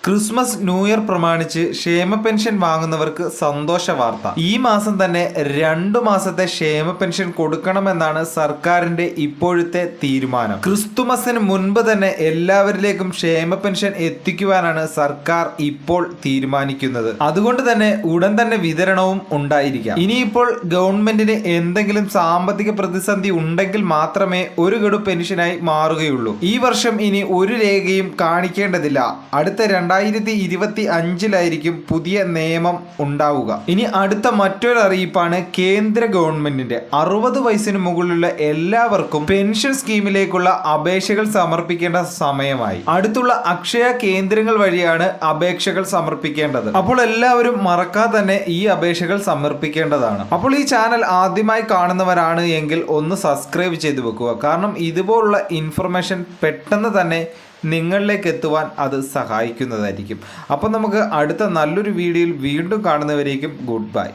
Christmas new year പ്രമാണിച്ച് ക്ഷേമ pension വാങ്ങുന്നവർക്ക് സന്തോഷ വാർത്ത. ഈ മാസം തന്നെ 2 മാസത്തെ ക്ഷേമ പെൻഷൻ കൊടുക്കണമെന്നാണ് സർക്കാരിന്റെ ഇപ്പോഴത്തെ തീരുമാനം. ക്രിസ്തുമസിന് മുൻപ് തന്നെ എല്ലാവരിലേക്കും ക്ഷേമ പെൻഷൻ എത്തിക്കുവാനാണ് സർക്കാർ ഇപ്പോൾ തീരുമാനിക്കുന്നത്. അതുകൊണ്ട് തന്നെ ഉടൻ തന്നെ വിതരണവും ഉണ്ടായിരിക്കാം. ഇനിയിപ്പോൾ ഗവൺമെന്റിന് എന്തെങ്കിലും സാമ്പത്തിക പ്രതിസന്ധി ഉണ്ടെങ്കിൽ മാത്രമേ ഒരു ഗഡു പെൻഷനായി മാറുകയുള്ളൂ. ഈ വർഷം ഇനി ഒരു രേഖയും കാണിക്കേണ്ടതില്ല. അടുത്ത 2025 പുതിയ നിയമം ഉണ്ടാവുക. ഇനി അടുത്ത മറ്റൊരു അറിയിപ്പാണ് കേന്ദ്ര ഗവൺമെന്റിന്റെ 60 വയസ്സിന് മുകളിലുള്ള എല്ലാവർക്കും പെൻഷൻ സ്കീമിലേക്കുള്ള അപേക്ഷകൾ സമർപ്പിക്കേണ്ട സമയമായി. അടുത്തുള്ള അക്ഷയ കേന്ദ്രങ്ങൾ വഴിയാണ് അപേക്ഷകൾ സമർപ്പിക്കേണ്ടത്. അപ്പോൾ എല്ലാവരും മറക്കാതെ തന്നെ ഈ അപേക്ഷകൾ സമർപ്പിക്കേണ്ടതാണ്. അപ്പോൾ ഈ ചാനൽ ആദ്യമായി കാണുന്നവരാണ് എങ്കിൽ ഒന്ന് സബ്സ്ക്രൈബ് ചെയ്ത് വെക്കുക. കാരണം ഇതുപോലുള്ള ഇൻഫർമേഷൻ പെട്ടെന്ന് തന്നെ നിങ്ങളിലേക്ക് എത്തുവാൻ അത് സഹായിക്കുന്നതായിരിക്കും. അപ്പോൾ നമുക്ക് അടുത്ത നല്ലൊരു വീഡിയോയിൽ വീണ്ടും കാണുന്നവരേക്കും ഗുഡ് ബൈ.